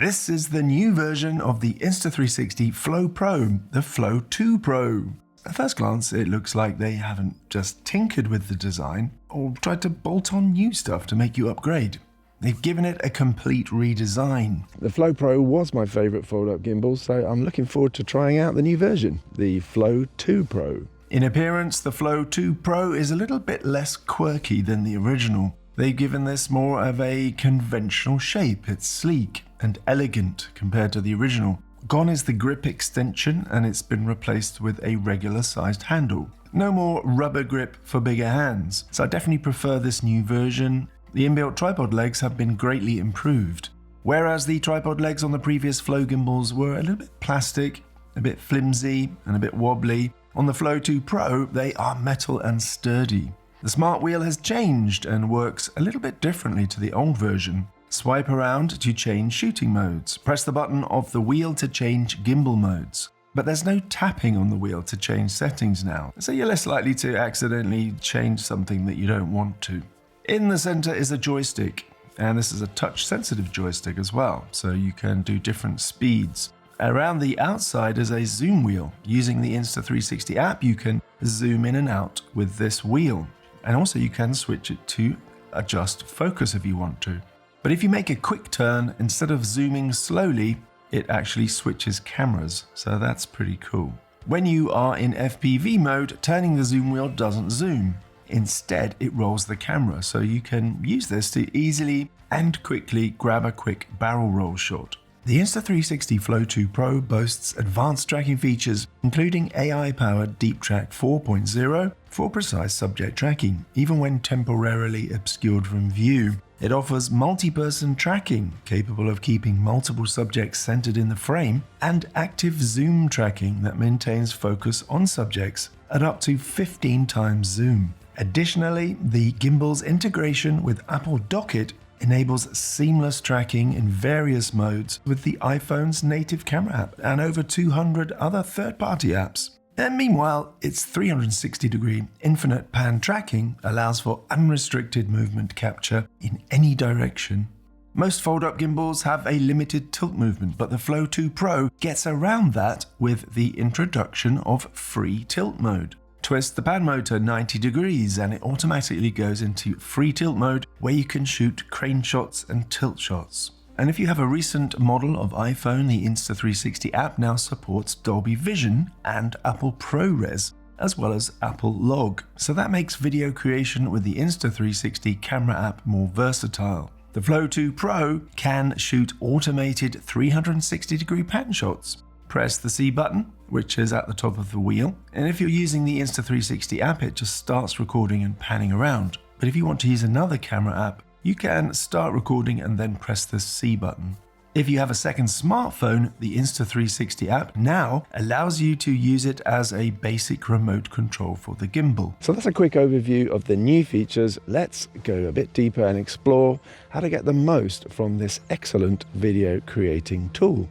This is the new version of the Insta360 Flow Pro, the Flow 2 Pro. At first glance, it looks like they haven't just tinkered with the design or tried to bolt on new stuff to make you upgrade. They've given it a complete redesign. The Flow Pro was my favourite fold-up gimbal, so I'm looking forward to trying out the new version, the Flow 2 Pro. In appearance, the Flow 2 Pro is a little bit less quirky than the original. They've given this more of a conventional shape. It's sleek and elegant compared to the original. Gone is the grip extension, and it's been replaced with a regular sized handle. No more rubber grip for bigger hands, so I definitely prefer this new version. The inbuilt tripod legs have been greatly improved. Whereas the tripod legs on the previous Flow gimbals were a little bit plastic, a bit flimsy and a bit wobbly, on the Flow 2 Pro they are metal and sturdy. The smart wheel has changed and works a little bit differently to the old version. Swipe around to change shooting modes. Press the button of the wheel to change gimbal modes. But there's no tapping on the wheel to change settings now, so you're less likely to accidentally change something that you don't want to. In the center is a joystick, and this is a touch-sensitive joystick as well, so you can do different speeds. Around the outside is a zoom wheel. Using the Insta360 app, you can zoom in and out with this wheel. And also you can switch it to adjust focus if you want to. But if you make a quick turn, instead of zooming slowly, it actually switches cameras, so that's pretty cool. When you are in FPV mode, turning the zoom wheel doesn't zoom. Instead, it rolls the camera, so you can use this to easily and quickly grab a quick barrel roll shot. The Insta360 Flow 2 Pro boasts advanced tracking features, including AI-powered Deep Track 4.0 for precise subject tracking, even when temporarily obscured from view. It offers multi-person tracking, capable of keeping multiple subjects centered in the frame, and active zoom tracking that maintains focus on subjects at up to 15 times zoom. Additionally, the gimbal's integration with Apple DockKit enables seamless tracking in various modes with the iPhone's native camera app and over 200 other third-party apps. And meanwhile, its 360-degree infinite pan tracking allows for unrestricted movement capture in any direction. Most fold-up gimbals have a limited tilt movement, but the Flow 2 Pro gets around that with the introduction of free tilt mode. Twist the pan motor 90 degrees and it automatically goes into free tilt mode, where you can shoot crane shots and tilt shots. And if you have a recent model of iPhone, the Insta360 app now supports Dolby Vision and Apple ProRes, as well as Apple Log. So that makes video creation with the Insta360 camera app more versatile. The Flow 2 Pro can shoot automated 360-degree pan shots. Press the C button, which is at the top of the wheel, and if you're using the Insta360 app, it just starts recording and panning around. But if you want to use another camera app, you can start recording and then press the C button. If you have a second smartphone, the Insta360 app now allows you to use it as a basic remote control for the gimbal. So that's a quick overview of the new features. Let's go a bit deeper and explore how to get the most from this excellent video creating tool.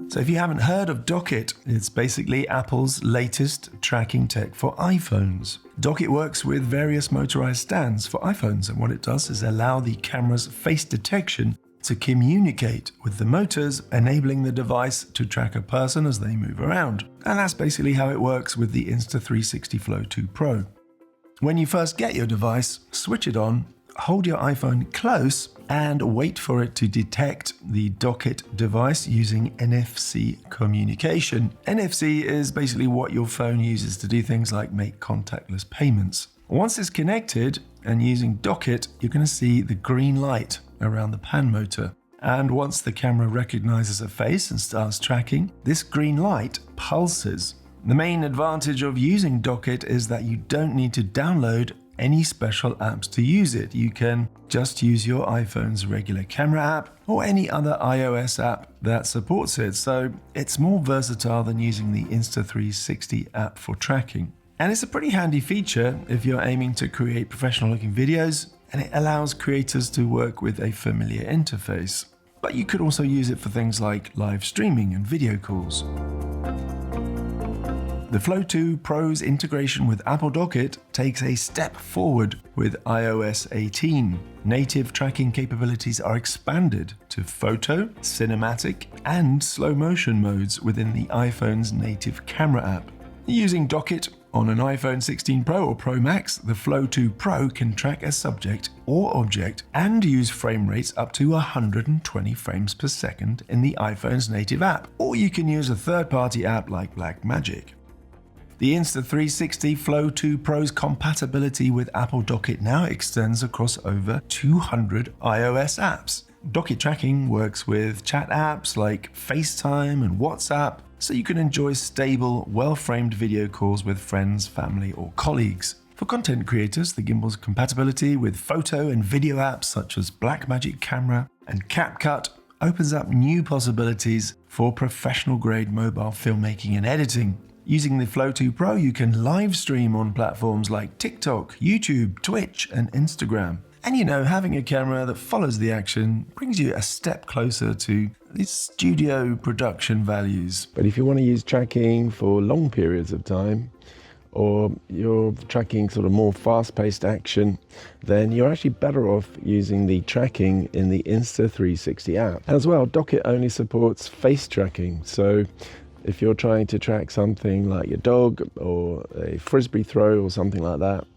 So if you haven't heard of DockKit, it's basically Apple's latest tracking tech for iPhones. DockKit works with various motorized stands for iPhones, and what it does is allow the camera's face detection to communicate with the motors, enabling the device to track a person as they move around. And that's basically how it works with the Insta360 Flow 2 Pro. When you first get your device, switch it on, hold your iPhone close and wait for it to detect the DockKit device using NFC communication. NFC is basically what your phone uses to do things like make contactless payments. Once it's connected and using DockKit, you're going to see the green light around the pan motor. And once the camera recognizes a face and starts tracking, this green light pulses. The main advantage of using DockKit is that you don't need to download any special apps to use it. You can just use your iPhone's regular camera app or any other iOS app that supports it, so it's more versatile than using the Insta360 app for tracking. And it's a pretty handy feature if you're aiming to create professional looking videos, and it allows creators to work with a familiar interface. But you could also use it for things like live streaming and video calls. The Flow 2 Pro's integration with Apple DockKit takes a step forward with iOS 18. Native tracking capabilities are expanded to photo, cinematic, and slow motion modes within the iPhone's native camera app. Using DockKit on an iPhone 16 Pro or Pro Max, the Flow 2 Pro can track a subject or object and use frame rates up to 120 frames per second in the iPhone's native app, or you can use a third-party app like Blackmagic. The Insta360 Flow 2 Pro's compatibility with Apple DockKit now extends across over 200 iOS apps. DockKit tracking works with chat apps like FaceTime and WhatsApp, so you can enjoy stable, well-framed video calls with friends, family, or colleagues. For content creators, the gimbal's compatibility with photo and video apps such as Blackmagic Camera and CapCut opens up new possibilities for professional-grade mobile filmmaking and editing. Using the Flow 2 Pro, you can live stream on platforms like TikTok, YouTube, Twitch, and Instagram. And having a camera that follows the action brings you a step closer to these studio production values. But if you want to use tracking for long periods of time, or you're tracking sort of more fast-paced action, then you're actually better off using the tracking in the Insta360 app. And as well, DockKit only supports face tracking, so if you're trying to track something like your dog or a frisbee throw or something like that,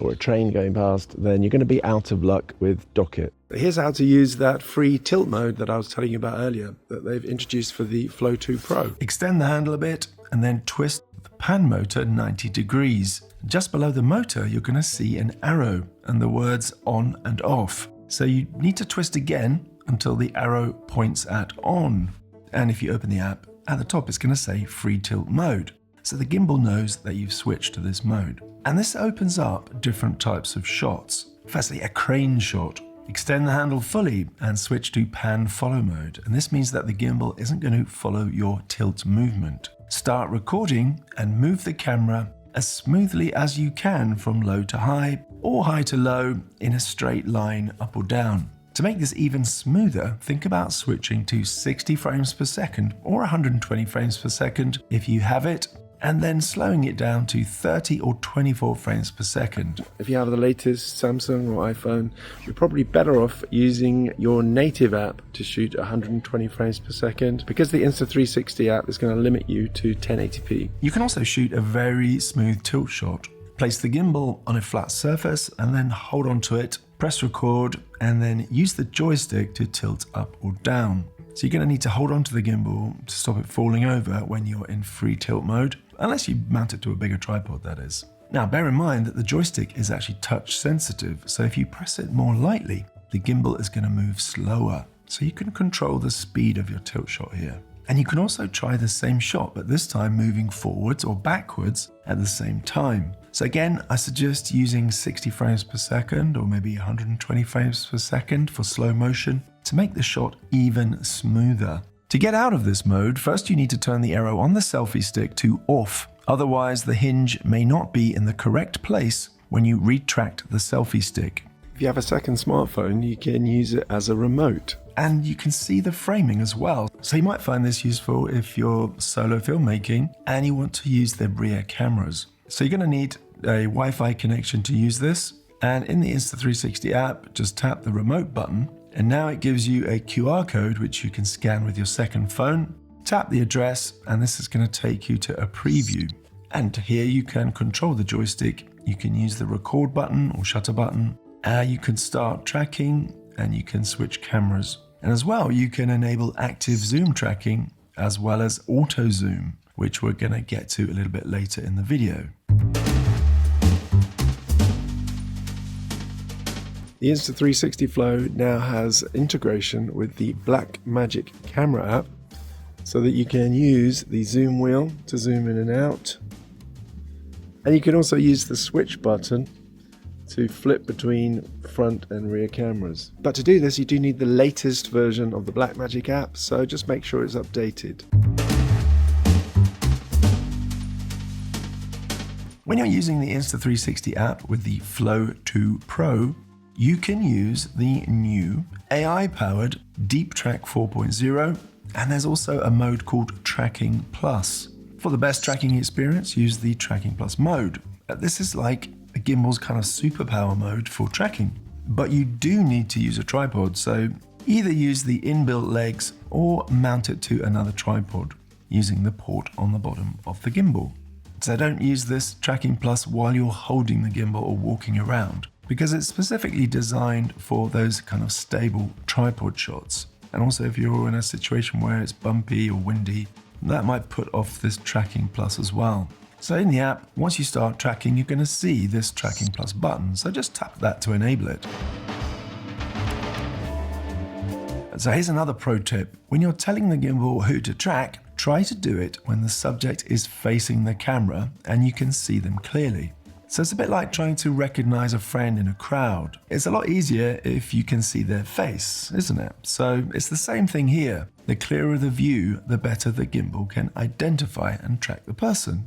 or a train going past, then you're going to be out of luck with DockKit. Here's how to use that free tilt mode that I was telling you about earlier that they've introduced for the Flow 2 Pro. Extend the handle a bit and then twist the pan motor 90 degrees. Just below the motor, you're going to see an arrow and the words on and off. So you need to twist again until the arrow points at on. And if you open the app, at the top it's going to say free tilt mode. So the gimbal knows that you've switched to this mode. And this opens up different types of shots. Firstly, a crane shot. Extend the handle fully and switch to pan follow mode. And this means that the gimbal isn't going to follow your tilt movement. Start recording and move the camera as smoothly as you can from low to high or high to low in a straight line up or down. To make this even smoother, think about switching to 60 frames per second or 120 frames per second if you have it, and then slowing it down to 30 or 24 frames per second. If you have the latest Samsung or iPhone, you're probably better off using your native app to shoot 120 frames per second, because the Insta360 app is going to limit you to 1080p. You can also shoot a very smooth tilt shot. Place the gimbal on a flat surface and then hold on to it, press record, and then use the joystick to tilt up or down. So you're going to need to hold on to the gimbal to stop it falling over when you're in free tilt mode, unless you mount it to a bigger tripod, that is. Now bear in mind that the joystick is actually touch sensitive, so if you press it more lightly, the gimbal is going to move slower. So you can control the speed of your tilt shot here. And you can also try the same shot, but this time moving forwards or backwards at the same time. So again, I suggest using 60 frames per second or maybe 120 frames per second for slow motion to make the shot even smoother. To get out of this mode, first you need to turn the arrow on the selfie stick to off. Otherwise, the hinge may not be in the correct place when you retract the selfie stick. If you have a second smartphone, you can use it as a remote. And you can see the framing as well. So you might find this useful if you're solo filmmaking and you want to use the rear cameras. So you're going to need a Wi-Fi connection to use this. And in the Insta360 app, just tap the remote button. And now it gives you a QR code which you can scan with your second phone. Tap the address and this is going to take you to a preview. And here you can control the joystick. You can use the record button or shutter button. You can start tracking and you can switch cameras. And as well, you can enable active zoom tracking as well as auto zoom, which we're going to get to a little bit later in the video. The Insta360 Flow now has integration with the Blackmagic Camera app so that you can use the zoom wheel to zoom in and out. And you can also use the switch button to flip between front and rear cameras. But to do this, you do need the latest version of the Blackmagic app, so just make sure it's updated. When you're using the Insta360 app with the Flow 2 Pro, you can use the new AI-powered Deep Track 4.0, and there's also a mode called Tracking Plus. For the best tracking experience, use the Tracking Plus mode. This is like a gimbal's kind of superpower mode for tracking. But you do need to use a tripod, so either use the inbuilt legs or mount it to another tripod using the port on the bottom of the gimbal. So don't use this Tracking Plus while you're holding the gimbal or walking around, because it's specifically designed for those kind of stable tripod shots. And also if you're in a situation where it's bumpy or windy, that might put off this Tracking Plus as well. So in the app, once you start tracking, you're going to see this Tracking Plus button, so just tap that to enable it. So here's another pro tip. When you're telling the gimbal who to track, try to do it when the subject is facing the camera and you can see them clearly. So it's a bit like trying to recognize a friend in a crowd. It's a lot easier if you can see their face, isn't it? So it's the same thing here. The clearer the view, the better the gimbal can identify and track the person.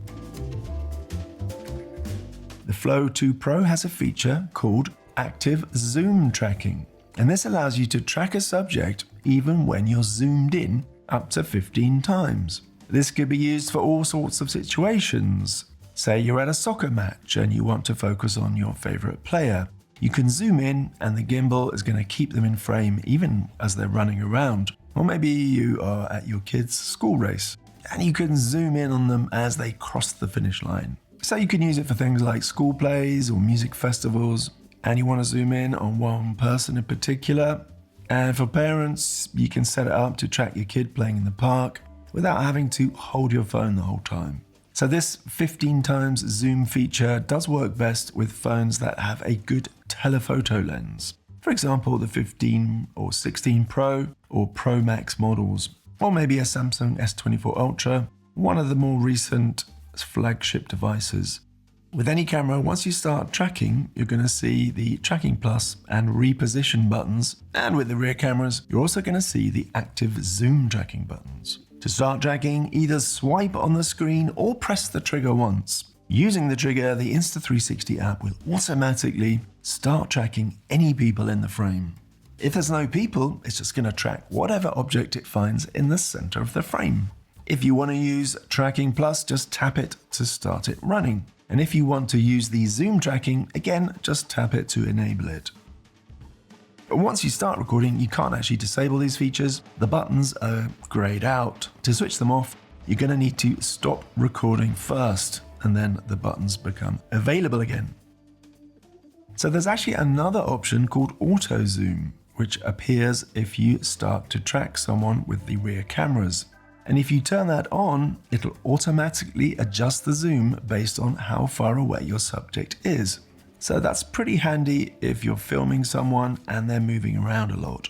The Flow 2 Pro has a feature called Active Zoom Tracking, and this allows you to track a subject even when you're zoomed in up to 15 times. This could be used for all sorts of situations. Say you're at a soccer match and you want to focus on your favorite player. You can zoom in and the gimbal is going to keep them in frame even as they're running around. Or maybe you are at your kid's school race and you can zoom in on them as they cross the finish line. So you can use it for things like school plays or music festivals, and you want to zoom in on one person in particular. And for parents, you can set it up to track your kid playing in the park without having to hold your phone the whole time. So this 15 times zoom feature does work best with phones that have a good telephoto lens. For example, the 15 or 16 Pro or Pro Max models, or maybe a Samsung S24 Ultra, one of the more recent flagship devices. With any camera, once you start tracking, you're going to see the Tracking Plus and reposition buttons, and with the rear cameras, you're also going to see the active zoom tracking buttons. To start tracking, either swipe on the screen or press the trigger once. Using the trigger, the Insta360 app will automatically start tracking any people in the frame. If there's no people, it's just going to track whatever object it finds in the center of the frame. If you want to use Tracking Plus, just tap it to start it running. And if you want to use the zoom tracking, again, just tap it to enable it. But once you start recording, you can't actually disable these features. The buttons are grayed out. To switch them off, you're going to need to stop recording first, and then the buttons become available again. So there's actually another option called Auto Zoom, which appears if you start to track someone with the rear cameras. And if you turn that on, it'll automatically adjust the zoom based on how far away your subject is. So that's pretty handy if you're filming someone and they're moving around a lot.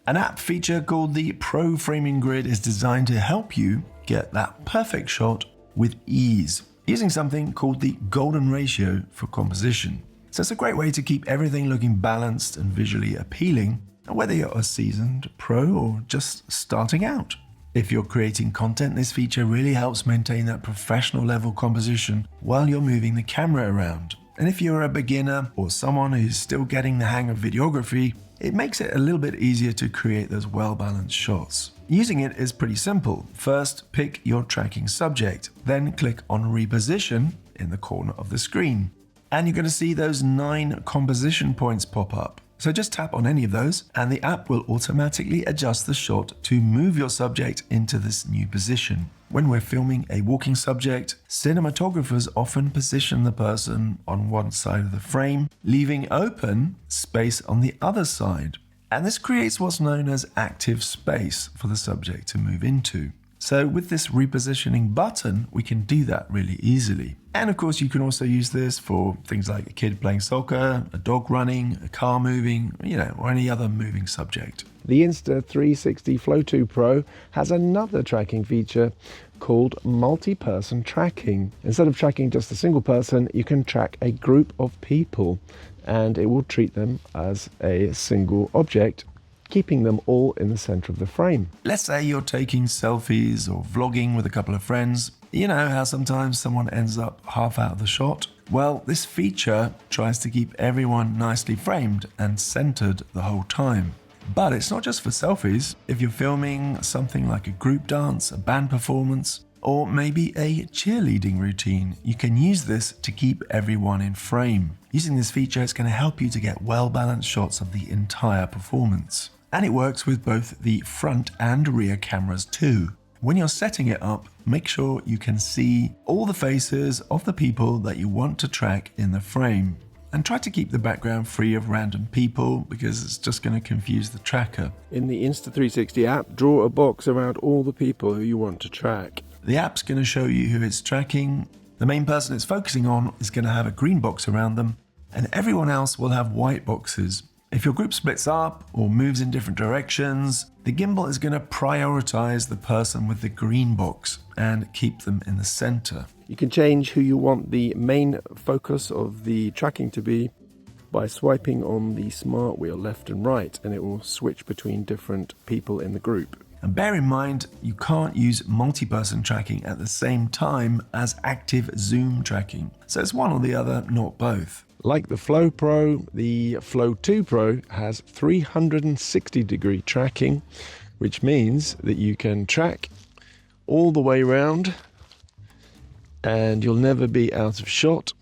An app feature called the Pro Framing Grid is designed to help you get that perfect shot with ease, using something called the golden ratio for composition. So it's a great way to keep everything looking balanced and visually appealing, whether you're a seasoned pro or just starting out. If you're creating content, this feature really helps maintain that professional level composition while you're moving the camera around. And if you're a beginner or someone who's still getting the hang of videography, it makes it a little bit easier to create those well-balanced shots. Using it is pretty simple. First, pick your tracking subject, then click on reposition in the corner of the screen. And you're going to see those 9 composition points pop up. So just tap on any of those and the app will automatically adjust the shot to move your subject into this new position. When we're filming a walking subject, cinematographers often position the person on one side of the frame, leaving open space on the other side. And this creates what's known as active space for the subject to move into. So with this repositioning button, we can do that really easily. And of course, you can also use this for things like a kid playing soccer, a dog running, a car moving, or any other moving subject. The Insta360 Flow 2 Pro has another tracking feature called multi-person tracking. Instead of tracking just a single person, you can track a group of people and it will treat them as a single object, keeping them all in the center of the frame. Let's say you're taking selfies or vlogging with a couple of friends. You know how sometimes someone ends up half out of the shot? Well, this feature tries to keep everyone nicely framed and centered the whole time. But it's not just for selfies. If you're filming something like a group dance, a band performance, or maybe a cheerleading routine. You can use this to keep everyone in frame. Using this feature is going to help you to get well-balanced shots of the entire performance. And it works with both the front and rear cameras too. When you're setting it up, make sure you can see all the faces of the people that you want to track in the frame. And try to keep the background free of random people because it's just going to confuse the tracker. In the Insta360 app, draw a box around all the people who you want to track. The app's going to show you who it's tracking. The main person it's focusing on is going to have a green box around them, and everyone else will have white boxes. If your group splits up or moves in different directions, the gimbal is going to prioritize the person with the green box and keep them in the center. You can change who you want the main focus of the tracking to be by swiping on the smart wheel left and right, and it will switch between different people in the group. And bear in mind, you can't use multi-person tracking at the same time as active zoom tracking. So it's one or the other, not both. Like the Flow Pro, the Flow 2 Pro has 360-degree tracking, which means that you can track all the way around and you'll never be out of shot.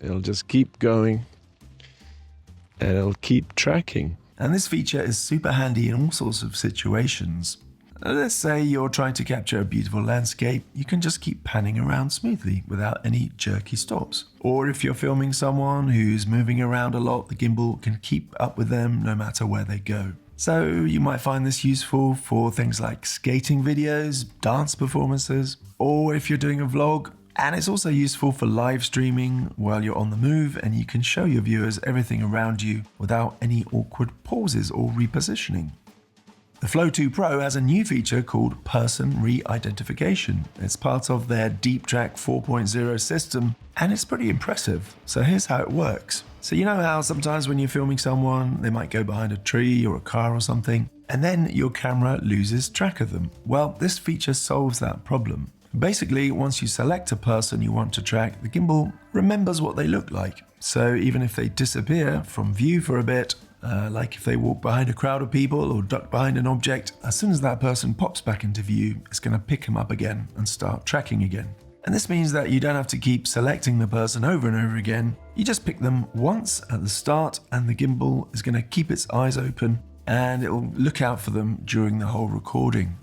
It'll just keep going and it'll keep tracking. And this feature is super handy in all sorts of situations. Let's say you're trying to capture a beautiful landscape, you can just keep panning around smoothly without any jerky stops. Or if you're filming someone who's moving around a lot, the gimbal can keep up with them no matter where they go. So you might find this useful for things like skating videos, dance performances, or if you're doing a vlog. And it's also useful for live streaming while you're on the move, and you can show your viewers everything around you without any awkward pauses or repositioning. The Flow 2 Pro has a new feature called Person Re-Identification. It's part of their Deep Track 4.0 system, and it's pretty impressive. So here's how it works. So you know how sometimes when you're filming someone, they might go behind a tree or a car or something, and then your camera loses track of them. Well, this feature solves that problem. Basically, once you select a person you want to track, the gimbal remembers what they look like. So even if they disappear from view for a bit, like if they walk behind a crowd of people or duck behind an object, as soon as that person pops back into view, it's going to pick them up again and start tracking again. And this means that you don't have to keep selecting the person over and over again. You just pick them once at the start and the gimbal is going to keep its eyes open and it will look out for them during the whole recording.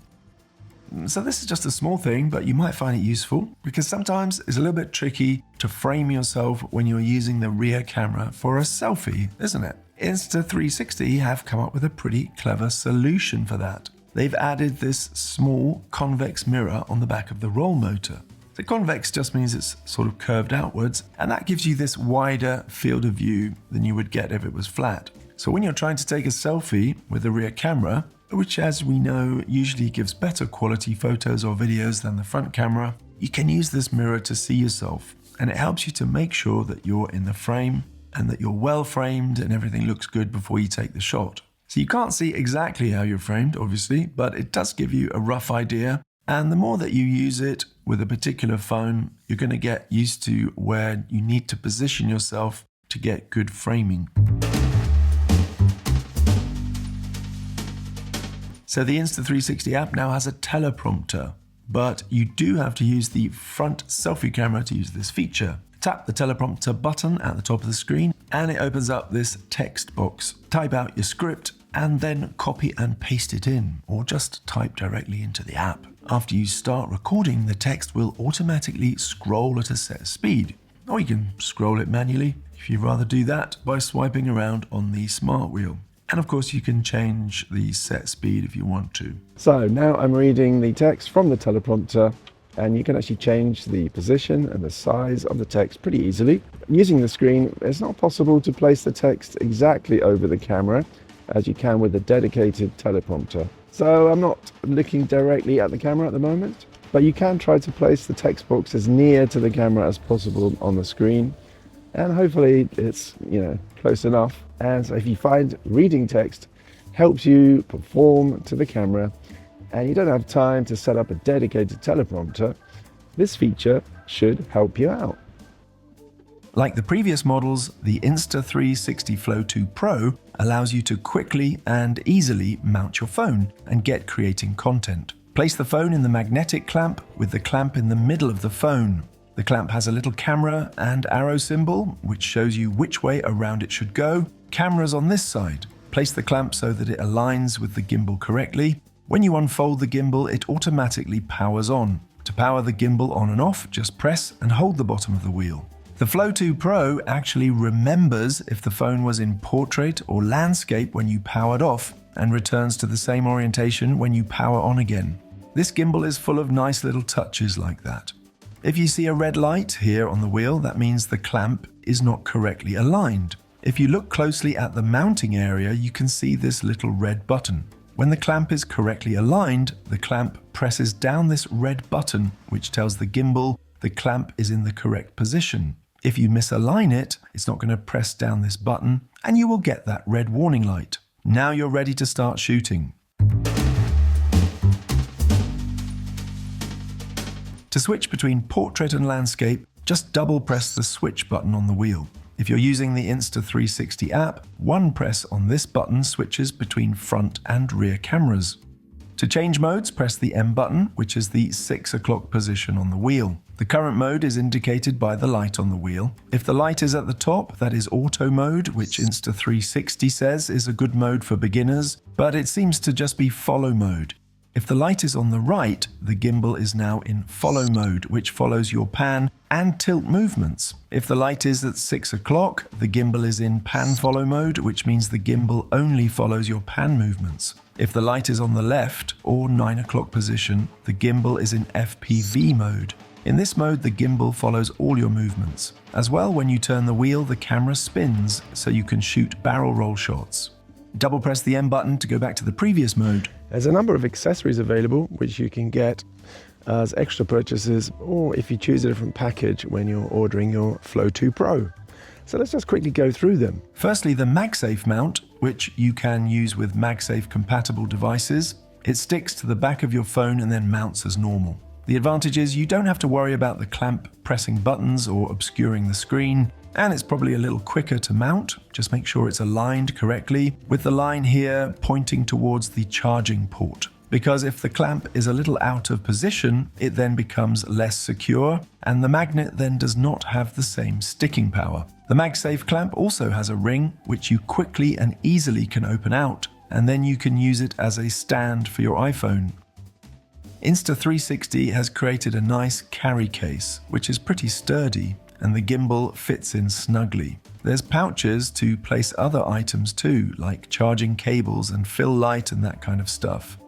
So this is just a small thing, but you might find it useful because sometimes it's a little bit tricky to frame yourself when you're using the rear camera for a selfie, isn't it? Insta360 have come up with a pretty clever solution for that. They've added this small convex mirror on the back of the roll motor. The convex just means it's sort of curved outwards, and that gives you this wider field of view than you would get if it was flat. So when you're trying to take a selfie with the rear camera, which as we know usually gives better quality photos or videos than the front camera, you can use this mirror to see yourself, and it helps you to make sure that you're in the frame and that you're well framed and everything looks good before you take the shot. So you can't see exactly how you're framed, obviously, but it does give you a rough idea. And the more that you use it with a particular phone, you're going to get used to where you need to position yourself to get good framing. So the Insta360 app now has a teleprompter, but you do have to use the front selfie camera to use this feature. Tap the teleprompter button at the top of the screen and it opens up this text box. Type out your script and then copy and paste it in, or just type directly into the app. After you start recording, the text will automatically scroll at a set speed, or you can scroll it manually if you'd rather do that by swiping around on the smart wheel. And of course you can change the set speed if you want to. So now I'm reading the text from the teleprompter, and you can actually change the position and the size of the text pretty easily. Using the screen, it's not possible to place the text exactly over the camera as you can with a dedicated teleprompter. So I'm not looking directly at the camera at the moment, but you can try to place the text box as near to the camera as possible on the screen, and hopefully it's close enough. And so if you find reading text helps you perform to the camera and you don't have time to set up a dedicated teleprompter, this feature should help you out. Like the previous models, the Insta360 Flow 2 Pro allows you to quickly and easily mount your phone and get creating content. Place the phone in the magnetic clamp with the clamp in the middle of the phone. The clamp has a little camera and arrow symbol, which shows you which way around it should go. Camera's on this side. Place the clamp so that it aligns with the gimbal correctly. When you unfold the gimbal, it automatically powers on. To power the gimbal on and off, just press and hold the bottom of the wheel. The Flow 2 Pro actually remembers if the phone was in portrait or landscape when you powered off and returns to the same orientation when you power on again. This gimbal is full of nice little touches like that. If you see a red light here on the wheel, that means the clamp is not correctly aligned. If you look closely at the mounting area, you can see this little red button. When the clamp is correctly aligned, the clamp presses down this red button, which tells the gimbal the clamp is in the correct position. If you misalign it, it's not going to press down this button, and you will get that red warning light. Now you're ready to start shooting. To switch between portrait and landscape, just double press the switch button on the wheel. If you're using the Insta360 app, one press on this button switches between front and rear cameras. To change modes, press the M button, which is the 6 o'clock position on the wheel. The current mode is indicated by the light on the wheel. If the light is at the top, that is auto mode, which Insta360 says is a good mode for beginners, but it seems to just be follow mode. If the light is on the right, the gimbal is now in follow mode, which follows your pan and tilt movements. If the light is at 6 o'clock, the gimbal is in pan follow mode, which means the gimbal only follows your pan movements. If the light is on the left or 9 o'clock position, the gimbal is in FPV mode. In this mode, the gimbal follows all your movements. As well, when you turn the wheel, the camera spins, so you can shoot barrel roll shots. Double press the M button to go back to the previous mode. There's a number of accessories available which you can get as extra purchases, or if you choose a different package when you're ordering your Flow 2 Pro. So let's just quickly go through them. Firstly, the MagSafe Mount, which you can use with MagSafe compatible devices. It sticks to the back of your phone and then mounts as normal. The advantage is you don't have to worry about the clamp pressing buttons or obscuring the screen, and it's probably a little quicker to mount. Just make sure it's aligned correctly, with the line here pointing towards the charging port. Because if the clamp is a little out of position, it then becomes less secure, and the magnet then does not have the same sticking power. The MagSafe clamp also has a ring, which you quickly and easily can open out, and then you can use it as a stand for your iPhone. Insta360 has created a nice carry case, which is pretty sturdy, and the gimbal fits in snugly. There's pouches to place other items too, like charging cables and fill light and that kind of stuff.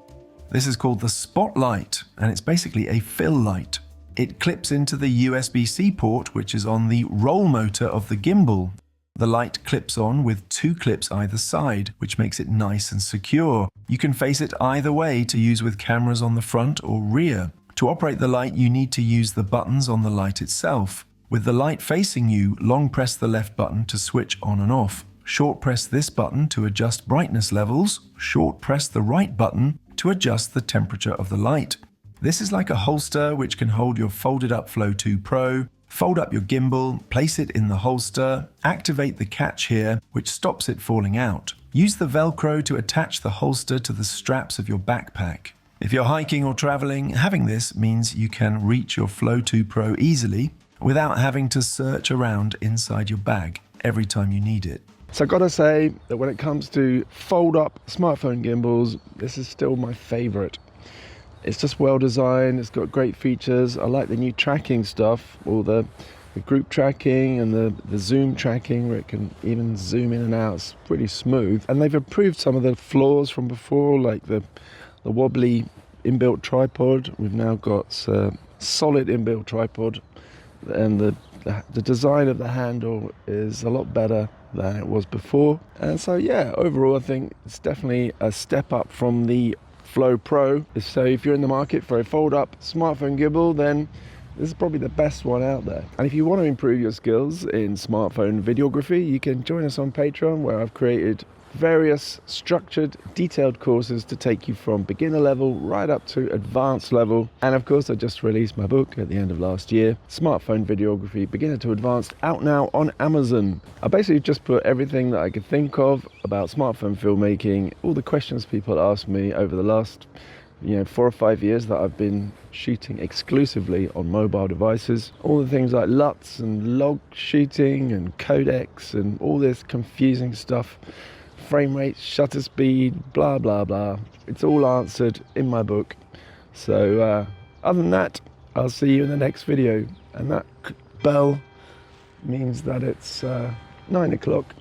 This is called the Spotlight, and it's basically a fill light. It clips into the USB-C port, which is on the roll motor of the gimbal. The light clips on with 2 clips either side, which makes it nice and secure. You can face it either way to use with cameras on the front or rear. To operate the light, you need to use the buttons on the light itself. With the light facing you, long press the left button to switch on and off. Short press this button to adjust brightness levels. Short press the right button to adjust the temperature of the light. This is like a holster which can hold your folded up Flow 2 Pro. Fold up your gimbal, place it in the holster, activate the catch here, which stops it falling out. Use the Velcro to attach the holster to the straps of your backpack. If you're hiking or traveling, having this means you can reach your Flow 2 Pro easily without having to search around inside your bag every time you need it. So I've got to say that when it comes to fold up smartphone gimbals, this is still my favorite. It's just well designed, it's got great features. I like the new tracking stuff, all the group tracking and the zoom tracking, where it can even zoom in and out. It's pretty smooth. And they've improved some of the flaws from before, like the wobbly inbuilt tripod. We've now got solid inbuilt tripod, and the design of the handle is a lot better than it was before. And so yeah, overall I think it's definitely a step up from the Flow Pro. So if you're in the market for a fold-up smartphone gimbal, then this is probably the best one out there. And if you want to improve your skills in smartphone videography, you can join us on Patreon, where I've created various structured, detailed courses to take you from beginner level right up to advanced level. And of course, I just released my book at the end of last year, Smartphone Videography, Beginner to Advanced, out now on Amazon. I basically just put everything that I could think of about smartphone filmmaking, all the questions people asked me over the last 4 or 5 years that I've been shooting exclusively on mobile devices. All the things like LUTs and log shooting and codecs and all this confusing stuff, frame rate, shutter speed, blah blah blah. It's all answered in my book. So other than that, I'll see you in the next video. And that bell means that it's 9 o'clock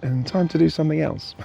and time to do something else.